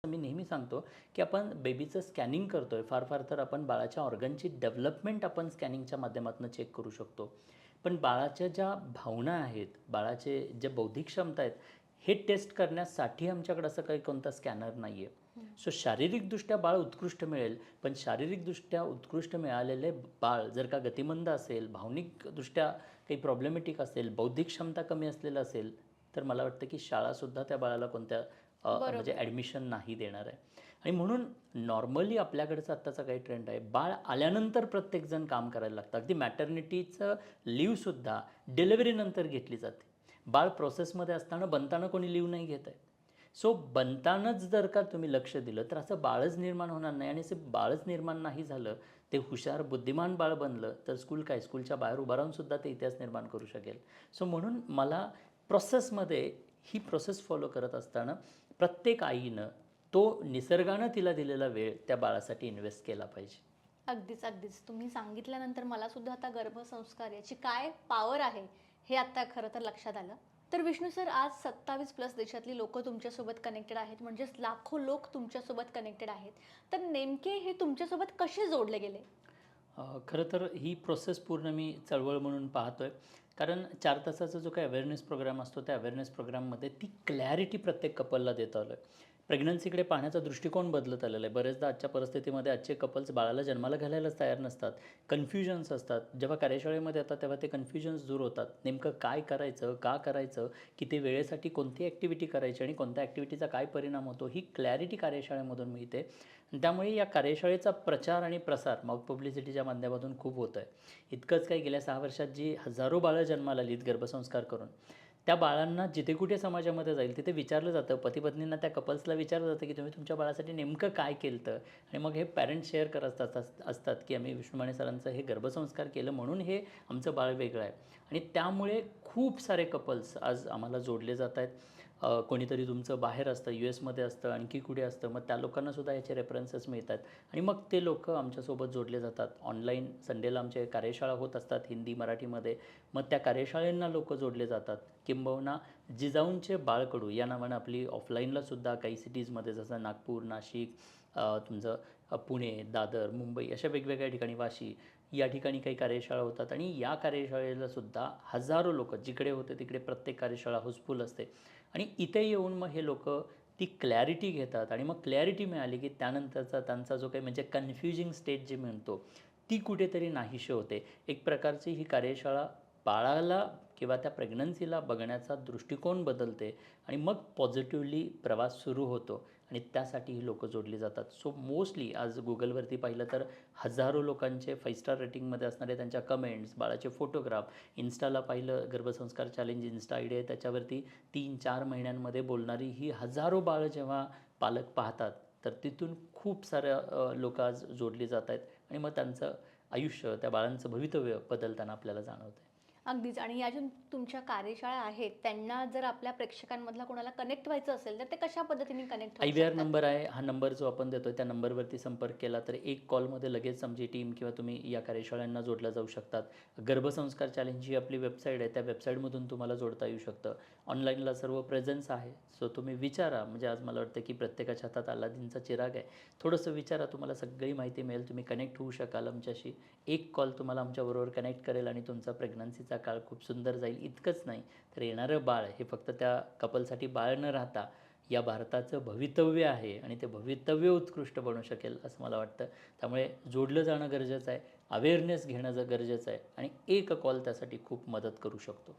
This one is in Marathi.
मी नेहमी सांगतो, की आपण बेबीचं स्कॅनिंग करतोय. फार फार तर आपण बाळाच्या ऑर्गनची डेव्हलपमेंट आपण स्कॅनिंगच्या माध्यमातून चेक करू शकतो. पण बाळाच्या ज्या भावना आहेत, बाळाचे जे बौद्धिक क्षमता आहेत, हे टेस्ट करण्यासाठी आमच्याकडे असं काही कोणता स्कॅनर नाही आहे. सो शारीरिकदृष्ट्या बाळ उत्कृष्ट मिळेल, पण शारीरिकदृष्ट्या उत्कृष्ट मिळालेले बाळ जर का गतिमंद असेल, भावनिकदृष्ट्या काही प्रॉब्लेमॅटिक असेल, बौद्धिक क्षमता कमी असलेलं असेल, तर मला वाटतं की शाळासुद्धा त्या बाळाला कोणत्या म्हणजे बरोबर. ॲडमिशन नाही देणार आहे. आणि म्हणून नॉर्मली आपल्याकडचा आत्ताचा काही ट्रेंड आहे, बाळ आल्यानंतर प्रत्येकजण काम करायला लागतं. अगदी मॅटर्निटीचं लीवसुद्धा डिलिव्हरीनंतर घेतली जाते. बाळ प्रोसेसमध्ये असताना बनताना कोणी लीव नाही घेत आहे. सो बनतानाच जर का तुम्ही लक्ष दिलं तर असं बाळच निर्माण होणार नाही. आणि असं बाळच निर्माण नाही झालं, ते हुशार बुद्धिमान बाळ बनलं तर स्कूल काय, स्कूलच्या बाहेर उभं राहूनसुद्धा ते इतिहास निर्माण करू शकेल. सो म्हणून मला प्रोसेसमध्ये ही प्रोसेस फॉलो करत असताना प्रत्येक आईनं तो निसर्गानं तिला दिलेला वेळ त्या बाळासाठी इन्व्हेस्ट केला पाहिजे. अगदीच, अगदीच. तुम्ही सांगितल्यानंतर मला सुद्धा आता गर्भसंस्कार याची काय पॉवर आहे, हे आता खरं तर लक्षात आलं. तर विष्णू सर, आज 27 प्लस देशातली लोकं तुमच्यासोबत कनेक्टेड आहेत, म्हणजेच लाखो लोक तुमच्यासोबत कनेक्टेड आहेत. तर नेमके हे तुमच्यासोबत कसे जोडले गेले? खरं तर ही प्रोसेस पूर्ण मी चळवळ म्हणून पाहतो आहे. कारण 4 तासाचा जो काही अवेअरनेस प्रोग्राम असतो, त्या अवेअरनेस प्रोग्राममध्ये ती क्लॅरिटी प्रत्येक कपलला देत आलो आहे. प्रेग्नन्सीकडे पाहण्याचा दृष्टिकोन बदलत आलेला आहे. बरेचदा आजच्या परिस्थितीमध्ये आजचे कपल्स बाळाला जन्माला घालायलाच तयार नसतात. कन्फ्युजन्स असतात. जेव्हा कार्यशाळेमध्ये येतात तेव्हा ते कन्फ्युजन्स दूर होतात. नेमकं काय करायचं, का करायचं, किती वेळेसाठी कोणती ॲक्टिव्हिटी करायची आणि कोणत्या ॲक्टिव्हिटीचा काय परिणाम होतो, ही क्लॅरिटी कार्यशाळेमधून मिळते. त्यामुळे या कार्यशाळेचा प्रचार आणि प्रसार माउथ पब्लिसिटीच्या माध्यमातून खूप होत आहे. इतकंच काही गेल्या 6 वर्षात जी हजारो बाळं जन्माला आलीत गर्भसंस्कार करून, त्या बाळांना जिथे कुठे समाजामध्ये जाईल तिथे विचारलं जातं, पती-पत्नींना त्या कपल्सला विचारलं जातं, की तुम्ही तुमच्या बाळासाठी नेमकं काय केलतं? आणि मग हे पॅरेंट्स शेअर करत असतात, की आम्ही विष्णू माने सरांचं हे गर्भसंस्कार केलं म्हणून हे आमचं बाळ वेगळं आहे. आणि त्यामुळे खूप सारे कपल्स आज आम्हाला जोडले जात आहेत. कोणीतरी तुमचं बाहेर असतं, US असतं, आणखी कुठे असतं, मग त्या लोकांनासुद्धा याचे रेफरन्सेस मिळतात. आणि मग ते लोकं आमच्यासोबत जोडले जातात. ऑनलाईन संडेला आमच्या कार्यशाळा होत असतात हिंदी, मराठीमध्ये. मग त्या कार्यशाळेंना लोकं जोडले जातात. किंबहुना जिजाऊंचे बाळकडू या नावानं आपली ऑफलाईनलासुद्धा काही सिटीजमध्ये जसं नागपूर, नाशिक, तुमचं पुणे, दादर, मुंबई अशा वेगवेगळ्या ठिकाणी, वाशी या ठिकाणी काही कार्यशाळा होतात. आणि या कार्यशाळेलासुद्धा हजारो लोकं जिकडे होते तिकडे प्रत्येक कार्यशाळा हाऊसफुल असते. आणि इथे येऊन मग हे लोकं ती क्लॅरिटी घेतात. आणि मग क्लॅरिटी मिळाली की त्यानंतरचा त्यांचा जो काही म्हणजे कन्फ्युजिंग स्टेज जे म्हणतो, ती कुठेतरी नाहीशी होते. एक प्रकारची ही कार्यशाळा बाळाला किंवा त्या प्रेग्नन्सीला बघण्याचा दृष्टिकोन बदलते आणि मग पॉझिटिव्हली प्रवास सुरू होतो. आणि त्यासाठी ही लोकं जोडली जातात. सो मोस्टली आज Googleवरती पाहिलं तर हजारो लोकांचे 5 स्टार रेटिंगमध्ये असणारे त्यांच्या कमेंट्स, बाळाचे फोटोग्राफ, इन्स्टाला पाहिलं गर्भसंस्कार चॅलेंज इन्स्टा आयडी आहे त्याच्यावरती 3-4 महिन्यांमध्ये बोलणारी ही हजारो बाळं जेव्हा पालक पाहतात, तर तिथून खूप साऱ्या लोकं आज जोडली जात आहेत. आणि मग त्यांचं आयुष्य, त्या बाळांचं भवितव्य बदलताना आपल्याला जाणवतं. अगदीच. आणि या ज्या तुमच्या कार्यशाळा आहेत, त्यांना जर आपल्या प्रेक्षकांमधला कोणाला कनेक्ट व्हायचं असेल, तर ते कशा पद्धतीने कनेक्ट होऊ IVR शकतात? नंबर आहे. हा नंबर जो आपण देतो त्या नंबरवरती संपर्क केला तर एक कॉलमध्ये लगेच आमची टीम किंवा तुम्ही या कार्यशाळांना जोडल्या जाऊ शकतात. गर्भसंस्कार चॅलेंज ही आपली वेबसाईट आहे, त्या वेबसाईटमधून तुम्हाला जोडता येऊ शकतं. ऑनलाईनला सर्व प्रेझेन्स आहे. सो तुम्ही विचारा. म्हणजे आज मला वाटतं की प्रत्येकाच्या हातात अलादीनचा चिराग आहे. थोडंसं विचारा, तुम्हाला सगळी माहिती मिळेल. तुम्ही कनेक्ट होऊ शकाल आमच्याशी. एक कॉल तुम्हाला आमच्याबरोबर कनेक्ट करेल आणि तुमचा प्रेग्नन्सीचा काळ खूप सुंदर जाईल. इतकंच नाही तर येणारं बाळ हे फक्त त्या कपलसाठी बाळ न राहता या भारताचं भवितव्य आहे आणि ते भवितव्य उत्कृष्ट बनू शकेल असं मला वाटतं. त्यामुळे जोडलं जाणं गरजेचं आहे, अवेअरनेस घेणं गरजेचं आहे आणि एक कॉल त्यासाठी खूप मदत करू शकतो.